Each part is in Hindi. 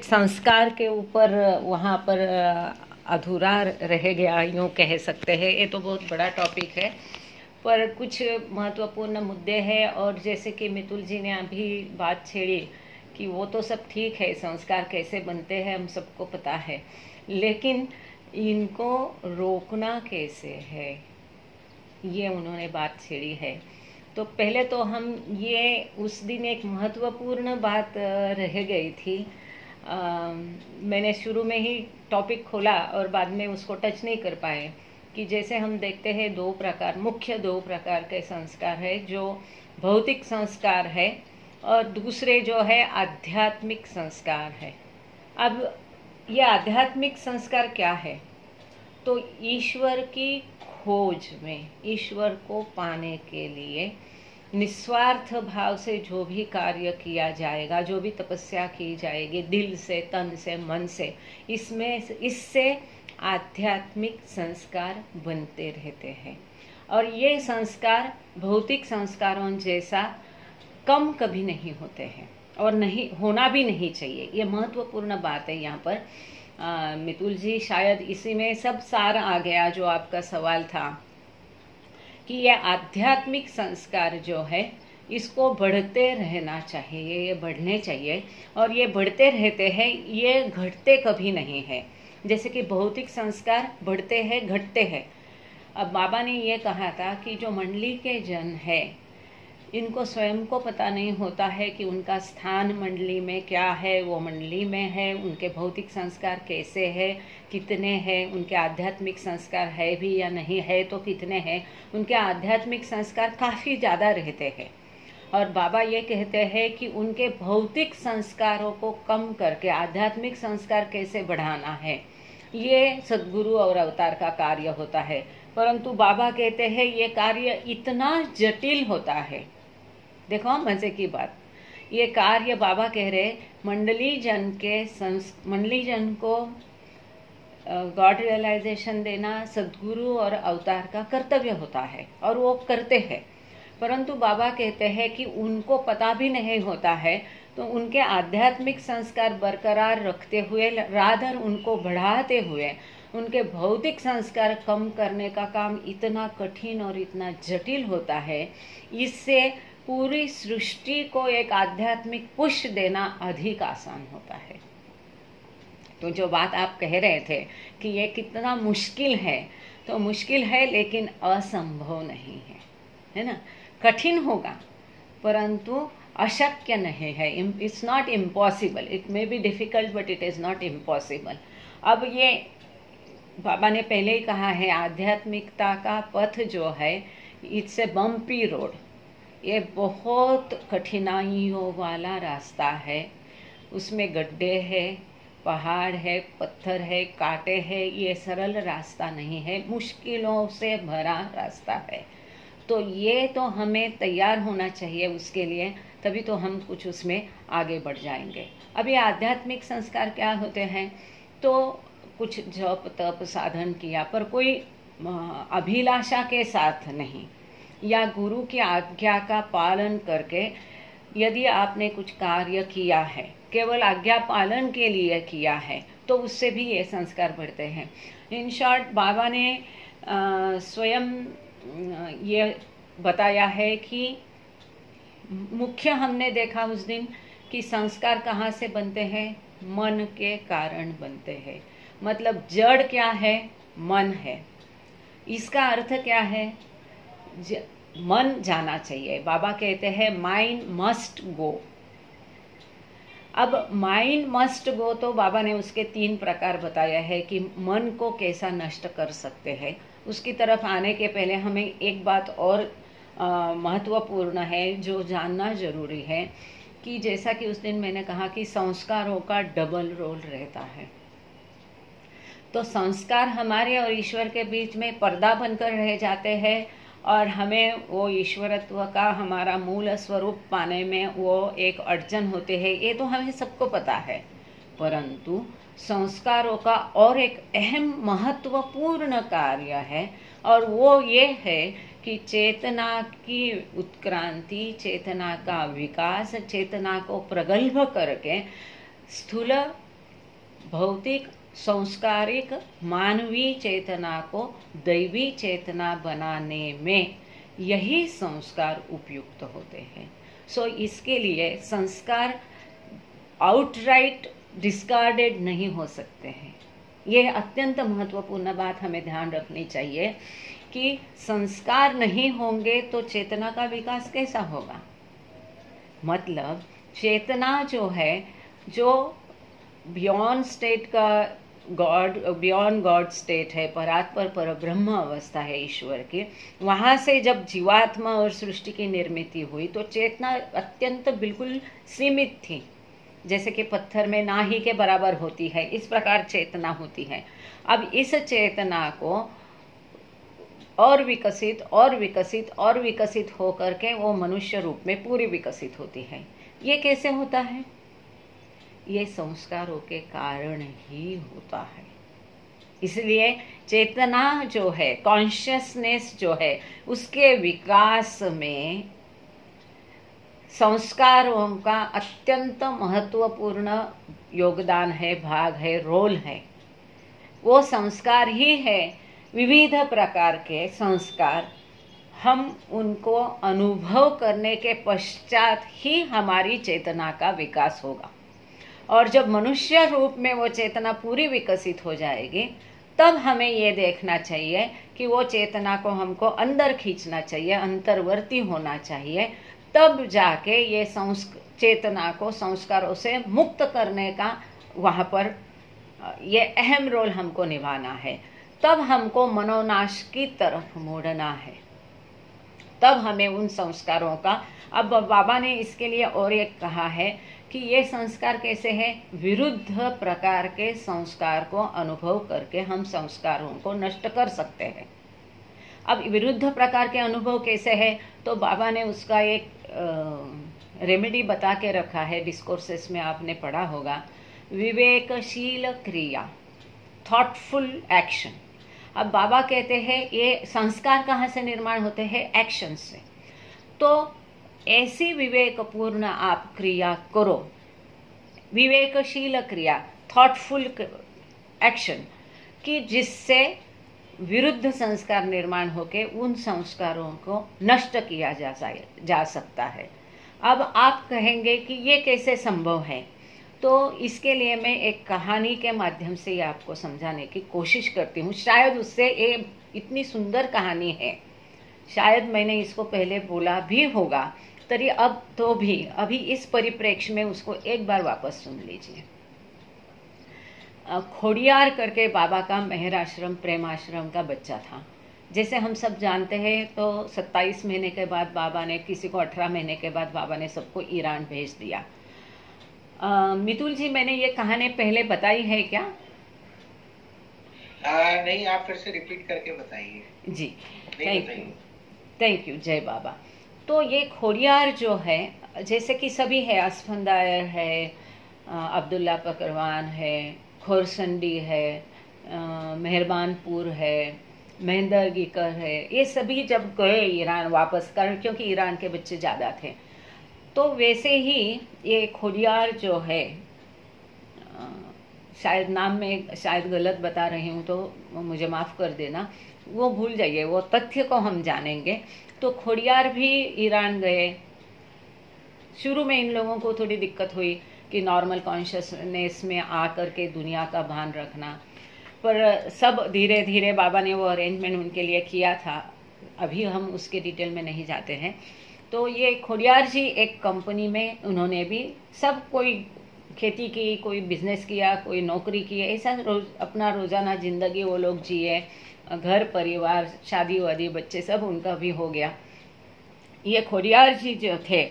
संस्कार के ऊपर वहाँ पर अधूरा रह गया, यूँ कह सकते हैं। ये तो बहुत बड़ा टॉपिक है, पर कुछ महत्वपूर्ण मुद्दे हैं। और जैसे कि मितुल जी ने अभी बात छेड़ी कि वो तो सब ठीक है, संस्कार कैसे बनते हैं हम सबको पता है, लेकिन इनको रोकना कैसे है, ये उन्होंने बात छेड़ी है। तो पहले तो हम ये उस दिन एक महत्वपूर्ण बात रह गई थी। मैंने शुरू में ही टॉपिक खोला और बाद में उसको टच नहीं कर पाए कि जैसे हम देखते हैं मुख्य दो प्रकार के संस्कार है, जो भौतिक संस्कार है और दूसरे जो है आध्यात्मिक संस्कार है। अब ये आध्यात्मिक संस्कार क्या है? तो ईश्वर की खोज में, ईश्वर को पाने के लिए निस्वार्थ भाव से जो भी कार्य किया जाएगा, जो भी तपस्या की जाएगी दिल से, तन से, मन से, इससे आध्यात्मिक संस्कार बनते रहते हैं। और ये संस्कार भौतिक संस्कारों जैसा कम कभी नहीं होते हैं और नहीं होना भी नहीं चाहिए। ये महत्वपूर्ण बात है यहाँ पर। मितुल जी, शायद इसी में सब सार आ गया जो आपका सवाल था कि ये आध्यात्मिक संस्कार जो है इसको बढ़ते रहना चाहिए, ये बढ़ने चाहिए और ये बढ़ते रहते हैं, ये घटते कभी नहीं है। जैसे कि भौतिक संस्कार बढ़ते हैं, घटते हैं। अब बाबा ने ये कहा था कि जो मंडली के जन है, इनको स्वयं को पता नहीं होता है कि उनका स्थान मंडली में क्या है, वो मंडली में है, उनके भौतिक संस्कार कैसे है, कितने हैं, उनके आध्यात्मिक संस्कार है भी या नहीं है तो कितने हैं। उनके आध्यात्मिक संस्कार काफ़ी ज़्यादा रहते हैं और बाबा ये कहते हैं कि उनके भौतिक संस्कारों को कम करके आध्यात्मिक संस्कार कैसे बढ़ाना है, ये सद्गुरु और अवतार का कार्य होता है। परंतु बाबा कहते हैं ये कार्य इतना जटिल होता है। देखो मजे की बात, ये कार्य बाबा कह रहे मंडली जन को गॉड रियलाइजेशन देना सद्गुरु और अवतार का कर्तव्य होता है और वो करते हैं। परंतु बाबा कहते हैं कि उनको पता भी नहीं होता है, तो उनके आध्यात्मिक संस्कार बरकरार रखते हुए, रादर उनको बढ़ाते हुए, उनके भौतिक संस्कार कम करने का काम इतना कठिन और इतना जटिल होता है। इससे पूरी सृष्टि को एक आध्यात्मिक पुश देना अधिक आसान होता है। तो जो बात आप कह रहे थे कि ये कितना मुश्किल है, तो मुश्किल है लेकिन असंभव नहीं है, है ना। कठिन होगा परंतु अशक्य नहीं है। It's not impossible. It may be difficult but it is not impossible. अब ये बाबा ने पहले ही कहा है, आध्यात्मिकता का पथ जो है इट्स ए बम्पी रोड। ये बहुत कठिनाइयों वाला रास्ता है, उसमें गड्ढे है, पहाड़ है, पत्थर है, कांटे है। ये सरल रास्ता नहीं है, मुश्किलों से भरा रास्ता है। तो ये तो हमें तैयार होना चाहिए उसके लिए, तभी तो हम कुछ उसमें आगे बढ़ जाएंगे। अब ये आध्यात्मिक संस्कार क्या होते हैं? तो कुछ जप तप साधन किया, पर कोई अभिलाषा के साथ नहीं, या गुरु की आज्ञा का पालन करके यदि आपने कुछ कार्य किया है, केवल आज्ञा पालन के लिए किया है, तो उससे भी ये संस्कार बढ़ते हैं। इन शॉर्ट बाबा ने स्वयं ये बताया है कि मुख्य हमने देखा उस दिन कि संस्कार कहाँ से बनते हैं? मन के कारण बनते हैं। मतलब जड़ क्या है? मन है। इसका अर्थ क्या है? मन जाना चाहिए। बाबा कहते हैं माइंड मस्ट गो। अब माइंड मस्ट गो, तो बाबा ने उसके 3 प्रकार बताया है कि मन को कैसा नष्ट कर सकते हैं। उसकी तरफ आने के पहले हमें एक बात और महत्वपूर्ण है जो जानना जरूरी है कि जैसा कि उस दिन मैंने कहा कि संस्कारों का डबल रोल रहता है। तो संस्कार हमारे और ईश्वर के बीच में पर्दा बनकर रह जाते हैं और हमें वो ईश्वरत्व का हमारा मूल स्वरूप पाने में वो एक अड़चन होते हैं। ये तो हमें सबको पता है। परंतु संस्कारों का और एक अहम महत्वपूर्ण कार्य है और वो ये है कि चेतना की उत्क्रांति, चेतना का विकास, चेतना को प्रगल्भ करके स्थूल भौतिक संस्कारिक मानवीय चेतना को दैवी चेतना बनाने में यही संस्कार उपयुक्त होते हैं। सो इसके लिए संस्कार आउटराइट डिस्कार्डेड नहीं हो सकते हैं। ये अत्यंत महत्वपूर्ण बात हमें ध्यान रखनी चाहिए कि संस्कार नहीं होंगे तो चेतना का विकास कैसा होगा। मतलब चेतना जो है, जो बियॉन्ड स्टेट का गॉड, बियॉन्ड गॉड स्टेट है, परात्पर पर ब्रह्म अवस्था है ईश्वर की, वहाँ से जब जीवात्मा और सृष्टि की निर्मित हुई तो चेतना अत्यंत बिल्कुल सीमित थी। जैसे कि पत्थर में ना ही के बराबर होती है, इस प्रकार चेतना होती है। अब इस चेतना को और विकसित और विकसित और विकसित होकर के वो मनुष्य रूप में पूरी विकसित होती है। ये कैसे होता है? ये संस्कारों के कारण ही होता है। इसलिए चेतना जो है, कॉन्शियसनेस जो है, उसके विकास में संस्कारों का अत्यंत महत्वपूर्ण योगदान है, भाग है, रोल है। वो संस्कार ही है, विविध प्रकार के संस्कार, हम उनको अनुभव करने के पश्चात ही हमारी चेतना का विकास होगा। और जब मनुष्य रूप में वो चेतना पूरी विकसित हो जाएगी, तब हमें ये देखना चाहिए कि वो चेतना को हमको अंदर खींचना चाहिए, अंतर्वर्ती होना चाहिए। तब जाके ये चेतना को संस्कारों से मुक्त करने का वहाँ पर ये अहम रोल हमको निभाना है। तब हमको मनोनाश की तरफ मोड़ना है, तब हमें उन संस्कारों का, अब बाबा ने इसके लिए और एक कहा है कि ये संस्कार कैसे है, विरुद्ध प्रकार के संस्कार को अनुभव करके हम संस्कारों को नष्ट कर सकते हैं। अब विरुद्ध प्रकार के अनुभव कैसे है, तो बाबा ने उसका एक रेमेडी बता के रखा है, डिस्कोर्सेस में आपने पढ़ा होगा, विवेकशील क्रिया, थॉटफुल एक्शन। अब बाबा कहते हैं ये संस्कार कहाँ से निर्माण होते हैं? एक्शन से। तो ऐसी विवेकपूर्ण आप क्रिया करो, विवेकशील क्रिया, थॉटफुल एक्शन, कि जिससे विरुद्ध संस्कार निर्माण होके उन संस्कारों को नष्ट किया जा सकता है। अब आप कहेंगे कि ये कैसे संभव है, तो इसके लिए मैं एक कहानी के माध्यम से आपको समझाने की कोशिश करती हूँ। शायद उससे ये इतनी सुंदर कहानी है, शायद मैंने इसको पहले बोला भी होगा, तरी अब तो भी अभी इस परिप्रेक्ष्य में उसको एक बार वापस सुन लीजिए। खोडियार करके बाबा का मेहर आश्रम, प्रेम आश्रम का बच्चा था। जैसे हम सब जानते हैं तो 27 महीने के बाद बाबा ने, किसी को 18 महीने के बाद बाबा ने सबको ईरान भेज दिया। मितुल जी, मैंने ये कहानी पहले बताई है क्या? नहीं, आप फिर से रिपीट करके बताइए। जी, थैंक यू, जय बाबा। तो ये खोडियार जो है, जैसे कि सभी है, असफंदायर है, अब्दुल्ला पकरवान है, खोरसंडी है, मेहरबानपुर है, महेंद्र गीकर है, ये सभी जब गए ईरान वापस कर, क्योंकि ईरान के बच्चे ज़्यादा थे, तो वैसे ही ये खोडियार जो है, शायद नाम में शायद गलत बता रही हूँ तो मुझे माफ़ कर देना, वो भूल जाइए, वो तथ्य को हम जानेंगे। तो खोडियार भी ईरान गए। शुरू में इन लोगों को थोड़ी दिक्कत हुई कि नॉर्मल कॉन्शियसनेस में आकर के दुनिया का भान रखना, पर सब धीरे धीरे बाबा ने वो अरेंजमेंट उनके लिए किया था। अभी हम उसके डिटेल में नहीं जाते हैं। तो ये खोडियार जी एक कंपनी में, उन्होंने भी सब, कोई खेती की, कोई बिजनेस किया, कोई नौकरी की, ऐसा अपना रोज़ाना ज़िंदगी वो लोग जिए, घर परिवार, शादी वादी, बच्चे सब उनका भी हो गया। ये खोडियार जी जो थे,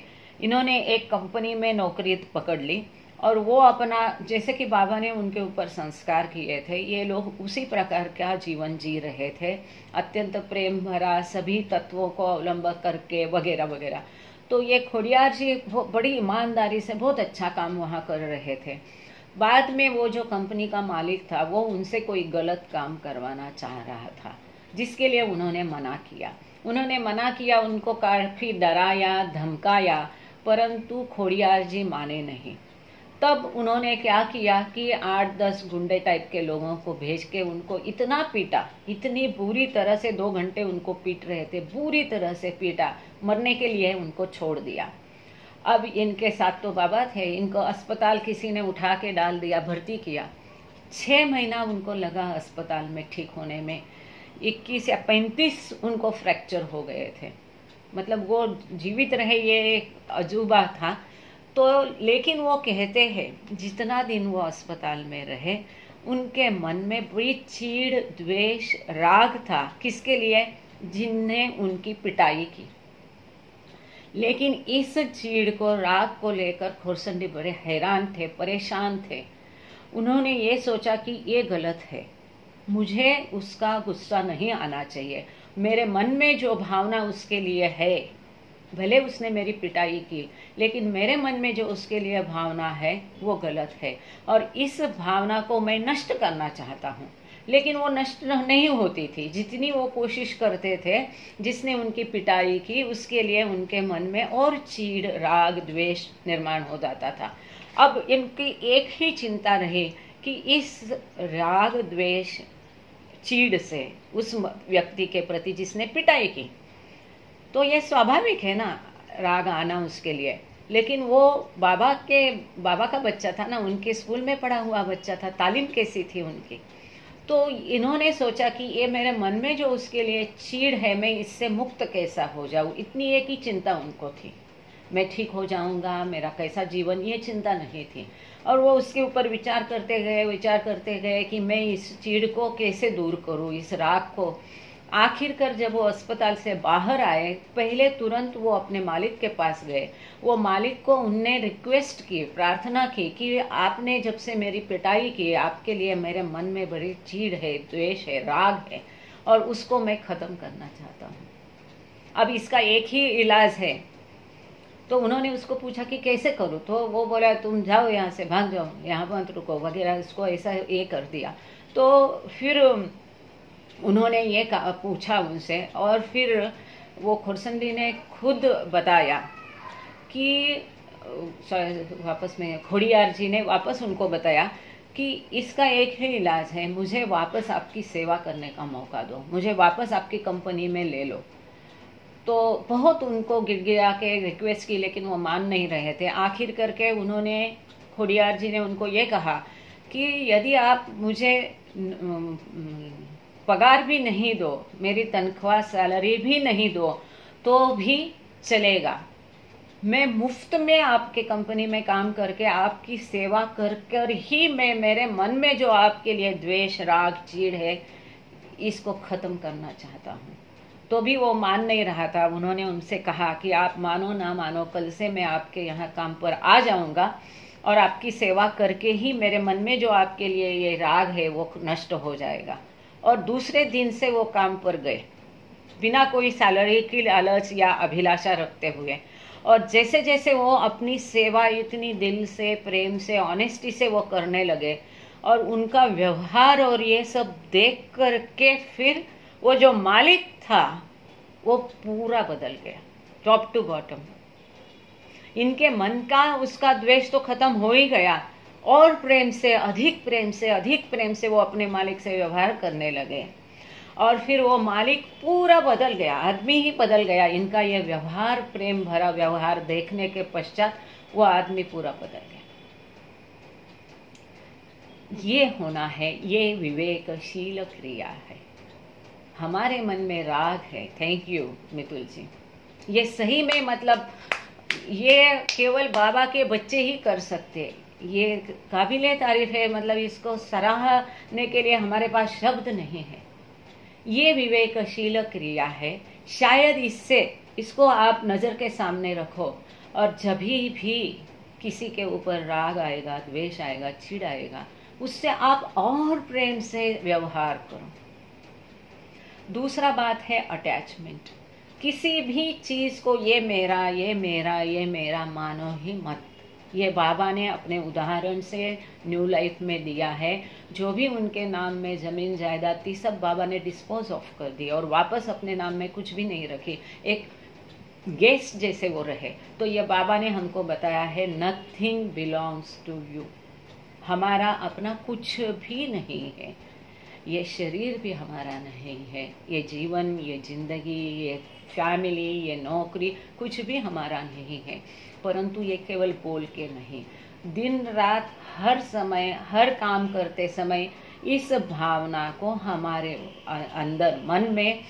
इन्होंने एक कंपनी में नौकरी पकड़ ली और वो अपना, जैसे कि बाबा ने उनके ऊपर संस्कार किए थे, ये लोग उसी प्रकार का जीवन जी रहे थे, अत्यंत प्रेम भरा, सभी तत्वों को अवलंब करके, वगैरह वगैरह। तो ये खोडियार जी बड़ी ईमानदारी से बहुत अच्छा काम वहाँ कर रहे थे। बाद में वो जो कंपनी का मालिक था, वो उनसे कोई गलत काम करवाना चाह रहा था, जिसके लिए उन्होंने मना किया। उनको काफ़ी डराया, धमकाया, परंतु खोडियार जी माने नहीं। तब उन्होंने क्या किया कि 8-10 गुंडे टाइप के लोगों को भेज के उनको इतना पीटा, इतनी बुरी तरह से 2 घंटे उनको पीट रहे थे, बुरी तरह से पीटा, मरने के लिए उनको छोड़ दिया। अब इनके साथ तो बाबा थे, इनको अस्पताल किसी ने उठा के डाल दिया, भर्ती किया। 6 महीना उनको लगा अस्पताल में ठीक होने में। 21 या 35 उनको फ्रैक्चर हो गए थे। मतलब वो जीवित रहे ये एक अजूबा था। तो लेकिन वो कहते हैं जितना दिन वो अस्पताल में रहे उनके मन में बड़ी चीड़, द्वेष, राग था। किसके लिए? जिनने उनकी पिटाई की। लेकिन इस चीड़ को, राग को लेकर खोरसंडी बड़े हैरान थे, परेशान थे। उन्होंने ये सोचा कि ये गलत है, मुझे उसका गुस्सा नहीं आना चाहिए। मेरे मन में जो भावना उसके लिए है, भले उसने मेरी पिटाई की, लेकिन मेरे मन में जो उसके लिए भावना है वो गलत है और इस भावना को मैं नष्ट करना चाहता हूँ। लेकिन वो नष्ट नहीं होती थी। जितनी वो कोशिश करते थे, जिसने उनकी पिटाई की उसके लिए उनके मन में और चीड़, राग, द्वेष निर्माण हो जाता था। अब इनकी एक ही चिंता रही कि इस राग, द्वेष, चीड़ से उस व्यक्ति के प्रति जिसने पिटाई की, तो ये स्वाभाविक है ना राग आना उसके लिए। लेकिन वो बाबा का बच्चा था ना, उनके स्कूल में पढ़ा हुआ बच्चा था, तालीम कैसी थी उनकी। तो इन्होंने सोचा कि ये मेरे मन में जो उसके लिए चीड़ है, मैं इससे मुक्त कैसा हो जाऊं। इतनी एक ही चिंता उनको थी, मैं ठीक हो जाऊंगा, मेरा कैसा जीवन, ये चिंता नहीं थी। और वो उसके ऊपर विचार करते गए कि मैं इस चीड़ को कैसे दूर करूं, इस राग को। आखिरकार जब वो अस्पताल से बाहर आए, पहले तुरंत वो अपने मालिक के पास गए। वो मालिक को उनने रिक्वेस्ट की, प्रार्थना की कि आपने जब से मेरी पिटाई की, आपके लिए मेरे मन में बड़ी चीड़ है, द्वेष है, राग है और उसको मैं खत्म करना चाहता हूँ। अब इसका एक ही इलाज है। तो उन्होंने उसको पूछा कि कैसे करूँ? तो वो बोला तुम जाओ यहाँ से, भाग जाओ, यहाँ मत रुको वगैरह, इसको ऐसा ये कर दिया। तो फिर उन्होंने ये पूछा उनसे और फिर वो खोरसंडी ने खुद बताया कि वापस में खोड़ियार जी ने वापस उनको बताया कि इसका एक ही इलाज है, मुझे वापस आपकी सेवा करने का मौका दो, मुझे वापस आपकी कंपनी में ले लो। तो बहुत उनको गिड़गिड़ा के रिक्वेस्ट की, लेकिन वो मान नहीं रहे थे। आखिर करके उन्होंने, खोड़ियार जी ने उनको ये कहा कि यदि आप मुझे पगार भी नहीं दो, मेरी तनख्वाह सैलरी भी नहीं दो तो भी चलेगा, मैं मुफ्त में आपके कंपनी में काम करके आपकी सेवा कर कर ही मैं मेरे मन में जो आपके लिए द्वेष, राग, चीड़ है, इसको खत्म करना चाहता हूँ। तो भी वो मान नहीं रहा था। उन्होंने उनसे कहा कि आप मानो ना मानो, कल से मैं आपके यहाँ काम पर आ जाऊँगा और आपकी सेवा करके ही मेरे मन में जो आपके लिए ये राग है वो नष्ट हो जाएगा। और दूसरे दिन से वो काम पर गए, बिना कोई सैलरी की लालच या अभिलाषा रखते हुए। और जैसे जैसे वो अपनी सेवा इतनी दिल से, प्रेम से, ऑनेस्टी से वो करने लगे और उनका व्यवहार और ये सब देख करके फिर वो जो मालिक था वो पूरा बदल गया, टॉप टू बॉटम। इनके मन का उसका द्वेष तो खत्म हो ही गया और प्रेम से, अधिक प्रेम से, अधिक प्रेम से वो अपने मालिक से व्यवहार करने लगे। और फिर वो मालिक पूरा बदल गया, आदमी ही बदल गया। इनका ये व्यवहार, प्रेम भरा व्यवहार देखने के पश्चात वो आदमी पूरा बदल गया। ये होना है, ये विवेकशील क्रिया है। हमारे मन में राग है, थैंक यू मितुल जी, ये सही में मतलब ये केवल बाबा के बच्चे ही कर सकते, ये काबिले तारीफ है। मतलब इसको सराहने के लिए हमारे पास शब्द नहीं है। ये विवेकशील क्रिया है। शायद इसको आप नज़र के सामने रखो और जब भी किसी के ऊपर राग आएगा, द्वेष आएगा, चिढ़ आएगा, उससे आप और प्रेम से व्यवहार करो। दूसरा बात है अटैचमेंट। किसी भी चीज़ को ये मेरा, ये मेरा, ये मेरा मानो ही मत। ये बाबा ने अपने उदाहरण से न्यू लाइफ में दिया है। जो भी उनके नाम में ज़मीन जायदाद थी सब बाबा ने डिस्पोज ऑफ कर दी और वापस अपने नाम में कुछ भी नहीं रखी। एक गेस्ट जैसे वो रहे। तो ये बाबा ने हमको बताया है नथिंग बिलोंग्स टू यू, हमारा अपना कुछ भी नहीं है, ये शरीर भी हमारा नहीं है, ये जीवन, ये जिंदगी, ये फैमिली, ये नौकरी कुछ भी हमारा नहीं है। परंतु ये केवल बोल के नहीं, दिन रात हर समय हर काम करते समय इस भावना को हमारे अंदर मन में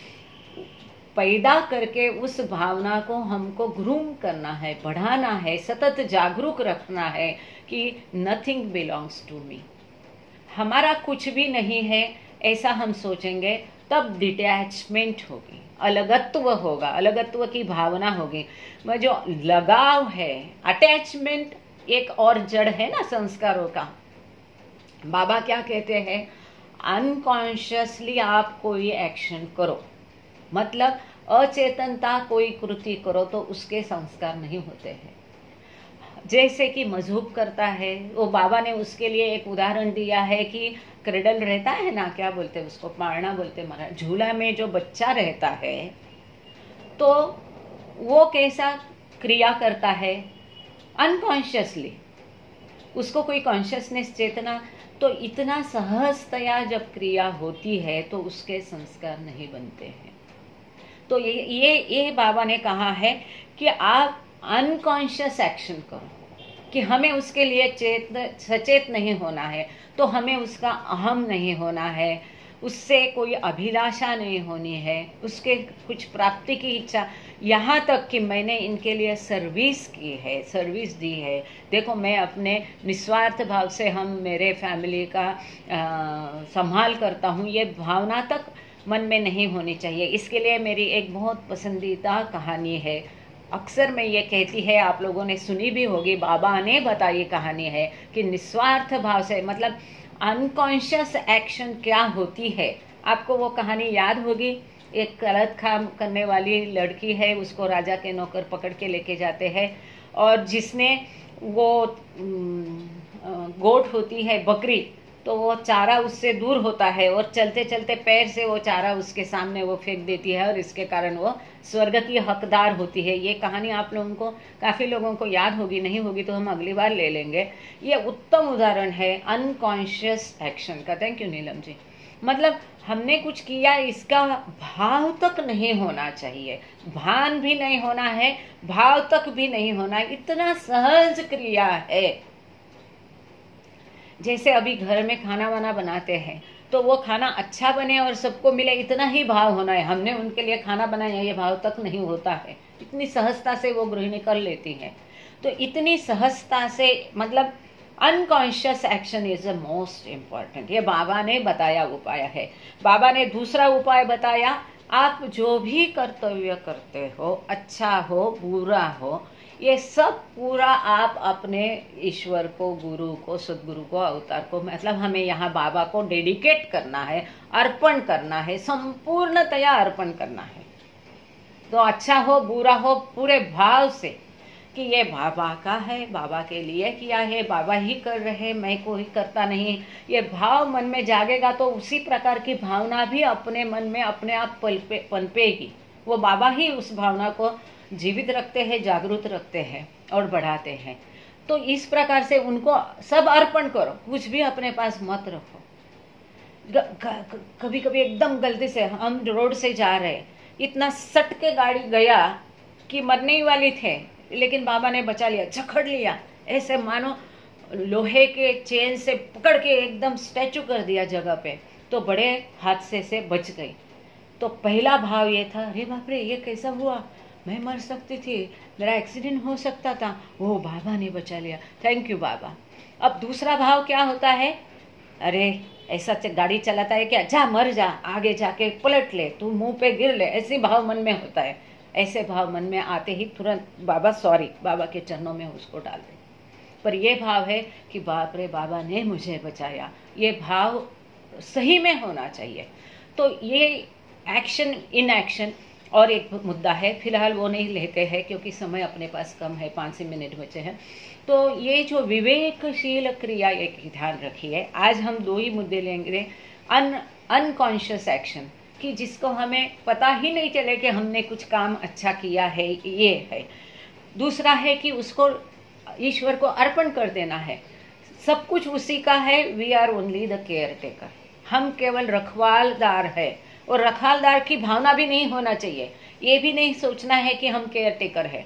पैदा करके उस भावना को हमको ग्रूम करना है, बढ़ाना है, सतत जागरूक रखना है कि नथिंग बिलोंग्स टू मी, हमारा कुछ भी नहीं है, ऐसा हम सोचेंगे तब डिटैचमेंट होगी, अलगत्व होगा, अलगत्व की भावना होगी। वह जो लगाव है, अटैचमेंट एक और जड़ है ना संस्कारों का। बाबा क्या कहते हैं, अनकॉन्शियसली आप कोई एक्शन करो, मतलब अचेतनता कोई कृति करो तो उसके संस्कार नहीं होते हैं। जैसे कि मजहूब करता है, वो बाबा ने उसके लिए एक उदाहरण दिया है कि क्रेडल रहता है ना, क्या बोलते हैं उसको, पाळना बोलते हैं, झूला में जो बच्चा रहता है तो वो कैसा क्रिया करता है, अनकॉन्शियसली, उसको कोई कॉन्शियसनेस, चेतना, तो इतना सहजतया जब क्रिया होती है तो उसके संस्कार नहीं बनते हैं। तो ये बाबा ने कहा है कि आप अनकॉन्शियस एक्शन करो, कि हमें उसके लिए सचेत नहीं होना है, तो हमें उसका अहम नहीं होना है, उससे कोई अभिलाषा नहीं होनी है, उसके कुछ प्राप्ति की इच्छा। यहाँ तक कि मैंने इनके लिए सर्विस की है, सर्विस दी है, देखो मैं अपने निस्वार्थ भाव से हम मेरे फैमिली का संभाल करता हूँ, ये भावना तक मन में नहीं होनी चाहिए। इसके लिए मेरी एक बहुत पसंदीदा कहानी है, अक्सर मैं ये कहती है, आप लोगों ने सुनी भी होगी, बाबा ने बताई कहानी है कि निस्वार्थ भाव से मतलब अनकॉन्शियस एक्शन क्या होती है। आपको वो कहानी याद होगी, एक गलत काम करने वाली लड़की है, उसको राजा के नौकर पकड़ के लेके जाते हैं, और जिसने वो गोट होती है बकरी, तो वो चारा उससे दूर होता है और चलते चलते पैर से वो चारा उसके सामने वो फेंक देती है और इसके कारण वो स्वर्ग की हकदार होती है। ये कहानी आप लोगों को, काफ़ी लोगों को याद होगी, नहीं होगी तो हम अगली बार ले लेंगे। ये उत्तम उदाहरण है अनकॉन्शियस एक्शन का। Thank you Neelam ji. मतलब हमने कुछ किया, इसका भाव तक नहीं होना चाहिए, भान भी नहीं होना है, भाव तक भी नहीं होना, इतना सहज क्रिया है। जैसे अभी घर में खाना वाना बनाते हैं तो वो खाना अच्छा बने और सबको मिले, इतना ही भाव होना है, हमने उनके लिए खाना बनाया, ये भाव तक नहीं होता है। इतनी सहजता से वो गृहिणी कर लेती है। तो इतनी सहजता से मतलब unconscious action is the most important. ये बाबा ने बताया उपाय है। बाबा ने दूसरा उपाय बताया, आप जो भी कर्तव्य करते हो, अच्छा हो बुरा हो, ये सब पूरा आप अपने ईश्वर को, गुरु को, सदगुरु को, अवतार को, मतलब हमें यहाँ बाबा को डेडिकेट करना है, अर्पण करना है, संपूर्णतया अर्पण करना है। तो अच्छा हो बुरा हो, पूरे भाव से कि ये बाबा का है, बाबा के लिए किया है, बाबा ही कर रहे, मैं कोई करता नहीं। ये भाव मन में जागेगा तो उसी प्रकार की भावना भी अपने मन में अपने आप पनपेगी। वो बाबा ही उस भावना को जीवित रखते हैं, जागरूक रखते हैं और बढ़ाते हैं। तो इस प्रकार से उनको सब अर्पण करो, कुछ भी अपने पास मत रखो। कभी कभी एकदम गलती से हम रोड से जा रहे, इतना सट के गाड़ी गया कि मरने ही वाली थे, लेकिन बाबा ने बचा लिया, जकड़ लिया, ऐसे मानो लोहे के चेन से पकड़ के एकदम स्टैचू कर दिया जगह पे, तो बड़े हादसे से बच गई। तो पहला भाव ये था, अरे बाप रे ये कैसा हुआ, मैं मर सकती थी, मेरा एक्सीडेंट हो सकता था, वो बाबा ने बचा लिया, थैंक यू बाबा। अब दूसरा भाव क्या होता है, अरे ऐसा गाड़ी चलाता है क्या, जा मर जा, आगे जाके पलट ले, तू मुंह पे गिर ले, ऐसे भाव मन में होता है। ऐसे भाव मन में आते ही तुरंत बाबा सॉरी, बाबा के चरणों में उसको डाल दे। पर यह भाव है कि बाप रे बाबा ने मुझे बचाया, ये भाव सही में होना चाहिए। तो ये एक्शन इन एक्शन। और एक मुद्दा है, फिलहाल वो नहीं लेते हैं क्योंकि समय अपने पास कम है, 5 मिनट बचे हैं। तो ये जो विवेकशील क्रिया, एक ध्यान रखिए, आज हम 2 ही मुद्दे लेंगे। अनकॉन्शियस एक्शन कि जिसको हमें पता ही नहीं चले कि हमने कुछ काम अच्छा किया है, ये है। दूसरा है कि उसको ईश्वर को अर्पण कर देना है, सब कुछ उसी का है। We are only the caretaker, हम केवल रखवालदार है। और रखवालदार की भावना भी नहीं होना चाहिए, ये भी नहीं सोचना है कि हम केयर टेकर है।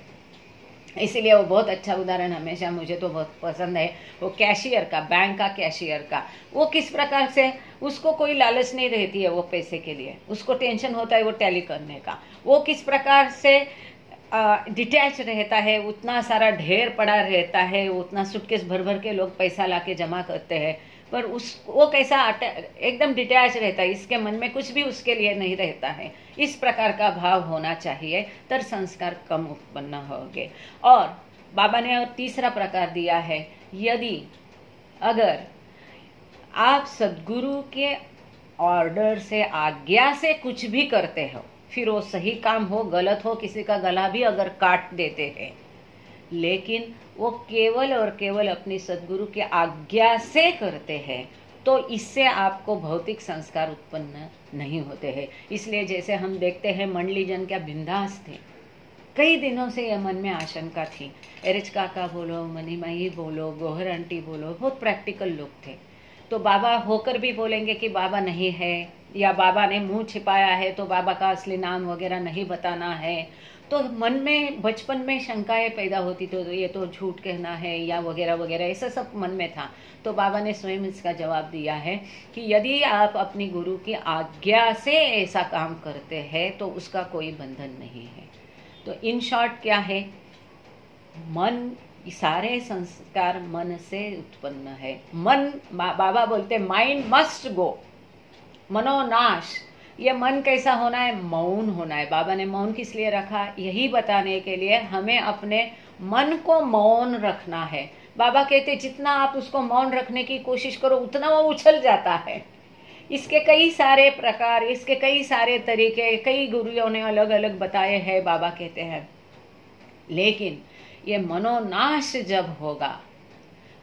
इसीलिए वो बहुत अच्छा उदाहरण हमेशा मुझे तो बहुत पसंद है, वो कैशियर का, बैंक का कैशियर का। वो किस प्रकार से, उसको कोई लालच नहीं रहती है वो पैसे के लिए, उसको टेंशन होता है वो टैली करने का। वो किस प्रकार से डिटैच रहता है, उतना सारा ढेर पड़ा रहता है, उतना सूटकेस भर भर के लोग पैसा लाके जमा करते हैं, पर वो कैसा एकदम डिटैच रहता है, इसके मन में कुछ भी उसके लिए नहीं रहता है। इस प्रकार का भाव होना चाहिए, तर संस्कार कम उत्पन्न होंगे। और बाबा ने और तीसरा प्रकार दिया है, यदि अगर आप सद्गुरु के ऑर्डर से, आज्ञा से कुछ भी करते हो, फिर वो सही काम हो गलत हो, किसी का गला भी अगर काट देते हैं, लेकिन वो केवल और केवल अपनी सद्गुरु की आज्ञा से करते हैं, तो इससे आपको भौतिक संस्कार उत्पन्न नहीं होते हैं। इसलिए जैसे हम देखते हैं मंडली जन क्या बिंदास थे, कई दिनों से यह मन में आशंका थी। एरिच काका बोलो, मनीमाई बोलो, गोहर आंटी बोलो, बहुत प्रैक्टिकल लोग थे। तो बाबा होकर भी बोलेंगे कि बाबा नहीं है, या बाबा ने मुंह छिपाया है तो बाबा का असली नाम वगैरह नहीं बताना है। तो मन में बचपन में शंकाएं पैदा होती, तो ये तो झूठ कहना है या वगैरह वगैरह, ऐसा सब मन में था। तो बाबा ने स्वयं इसका जवाब दिया है कि यदि आप अपनी गुरु की आज्ञा से ऐसा काम करते हैं तो उसका कोई बंधन नहीं है। तो इन शॉर्ट क्या है, मन, सारे संस्कार मन से उत्पन्न है। मन, बाबा बोलते माइंड मस्ट गो, मनोनाश। ये मन कैसा होना है, मौन होना है। बाबा ने मौन किस लिए रखा, यही बताने के लिए हमें अपने मन को मौन रखना है। बाबा कहते जितना आप उसको मौन रखने की कोशिश करो उतना वो उछल जाता है। इसके कई सारे प्रकार, इसके कई सारे तरीके, कई गुरुओं ने अलग अलग बताए हैं, बाबा कहते हैं। लेकिन ये मनोनाश जब होगा,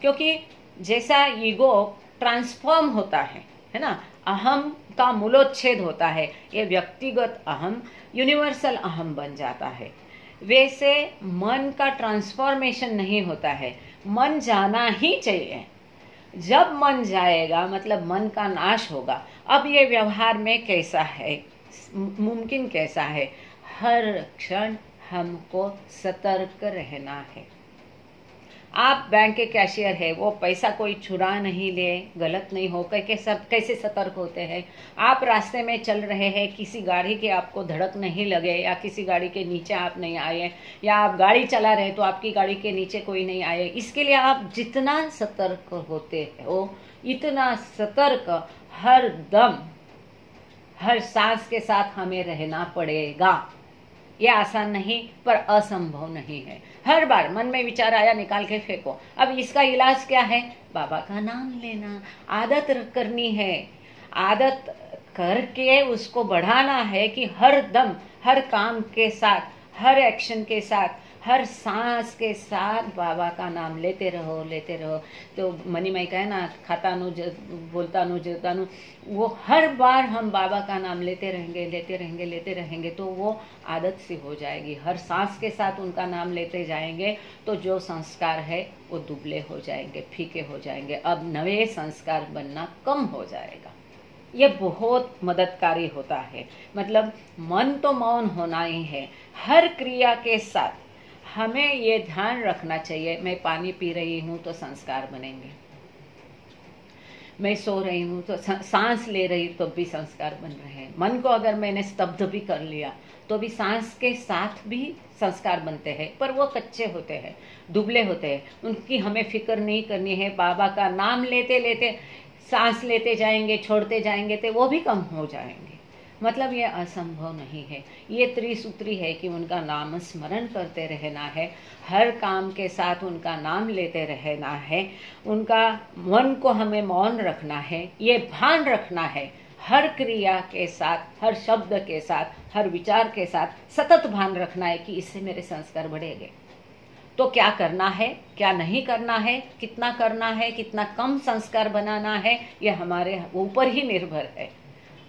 क्योंकि जैसा ईगो ट्रांसफॉर्म होता है ना, अहम का मूलोच्छेद होता है, ये व्यक्तिगत अहम यूनिवर्सल अहम बन जाता है। वैसे मन का ट्रांसफॉर्मेशन नहीं होता है, मन जाना ही चाहिए। जब मन जाएगा मतलब मन का नाश होगा। अब ये व्यवहार में कैसा है, मुमकिन कैसा है, हर क्षण हमको सतर्क रहना है। आप बैंक के कैशियर है, वो पैसा कोई चुरा नहीं ले, गलत नहीं हो, कैसे सतर्क होते हैं। आप रास्ते में चल रहे हैं, किसी गाड़ी के आपको धड़क नहीं लगे, या किसी गाड़ी के नीचे आप नहीं आए, या आप गाड़ी चला रहे तो आपकी गाड़ी के नीचे कोई नहीं आए, इसके लिए आप जितना सतर्क होते हो, इतना सतर्क हर दम, हर सांस के साथ हमें रहना पड़ेगा। ये आसान नहीं पर असंभव नहीं है। हर बार मन में विचार आया, निकाल के फेंको। अब इसका इलाज क्या है, बाबा का नाम लेना, आदत करनी है। आदत करके उसको बढ़ाना है कि हर दम, हर काम के साथ, हर एक्शन के साथ, हर सांस के साथ बाबा का नाम लेते रहो, लेते रहो। तो मनीमाई का है ना, खाता नु बोलता नु जीता नु, वो हर बार हम बाबा का नाम लेते रहेंगे, लेते रहेंगे, लेते रहेंगे, तो वो आदत सी हो जाएगी। हर सांस के साथ उनका नाम लेते जाएंगे तो जो संस्कार है वो दुबले हो जाएंगे, फीके हो जाएंगे। अब नए संस्कार बनना कम हो जाएगा। ये बहुत मददकारी होता है। मतलब मन तो मौन होना ही है। हर क्रिया के साथ हमें ये ध्यान रखना चाहिए, मैं पानी पी रही हूँ तो संस्कार बनेंगे, मैं सो रही हूँ तो सांस ले रही तो भी संस्कार बन रहे हैं। मन को अगर मैंने स्तब्ध भी कर लिया तो भी सांस के साथ भी संस्कार बनते हैं, पर वो कच्चे होते हैं, दुबले होते हैं, उनकी हमें फिक्र नहीं करनी है। बाबा का नाम लेते लेते सांस लेते जाएंगे, छोड़ते जाएंगे तो वो भी कम हो जाएंगे। मतलब ये असंभव नहीं है। ये त्रिसूत्री है कि उनका नाम स्मरण करते रहना है, हर काम के साथ उनका नाम लेते रहना है, उनका मन को हमें मौन रखना है, ये भान रखना है हर क्रिया के साथ, हर शब्द के साथ, हर विचार के साथ सतत भान रखना है कि इससे मेरे संस्कार बढ़ेंगे। तो क्या करना है, क्या नहीं करना है, कितना करना है, कितना कम संस्कार बनाना है, ये हमारे ऊपर ही निर्भर है।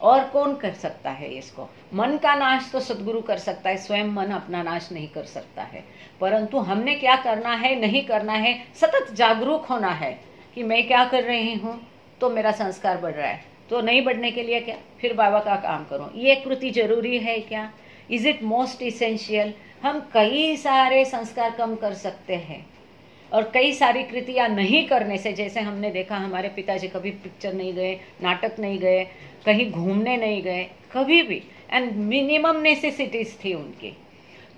और कौन कर सकता है इसको? मन का नाश तो सदगुरु कर सकता है, स्वयं मन अपना नाश नहीं कर सकता है। परंतु हमने क्या करना है, नहीं करना है, सतत जागरूक होना है कि मैं क्या कर रही हूँ, तो मेरा संस्कार बढ़ रहा है, तो नहीं बढ़ने के लिए क्या, फिर बाबा का काम करो। ये कृति जरूरी है क्या? Is it most essential? हम कई सारे संस्कार कम कर सकते हैं और कई सारी कृतियां नहीं करने से, जैसे हमने देखा हमारे पिताजी कभी पिक्चर नहीं गए, नाटक नहीं गए, कहीं घूमने नहीं गए, कभी भी, एंड मिनिमम नेसेसिटीज थी उनकी।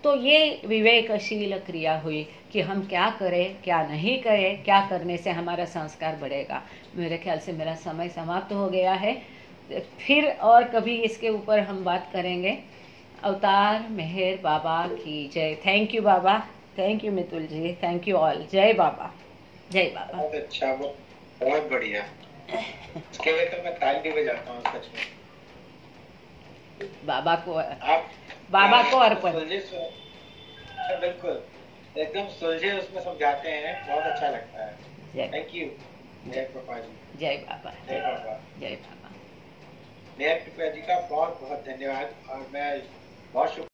तो ये विवेकशील क्रिया हुई कि हम क्या करें, क्या नहीं करें, क्या करने से हमारा संस्कार बढ़ेगा। मेरे ख्याल से मेरा समय समाप्त हो गया है, फिर और कभी इसके ऊपर हम बात करेंगे। अवतार मेहर बाबा की जय। Thank you Baba, thank you Mitul ji, thank you all. जय बाबा, जय बाबा। बहुत अच्छा, बहुत बढ़िया। इसके लिए तो मैं ताली बजाता हूँ सच में। बाबा को, आप बाबा को अर्पण। बिल्कुल एकदम सुलझे उसमें समझाते हैं, बहुत अच्छा लगता है। Thank you. जय कृपा जी। जय बाबा, जय बाबा, जय बाबा। मेहर कृपा जी का बहुत बहुत धन्यवाद। और मैं बहुत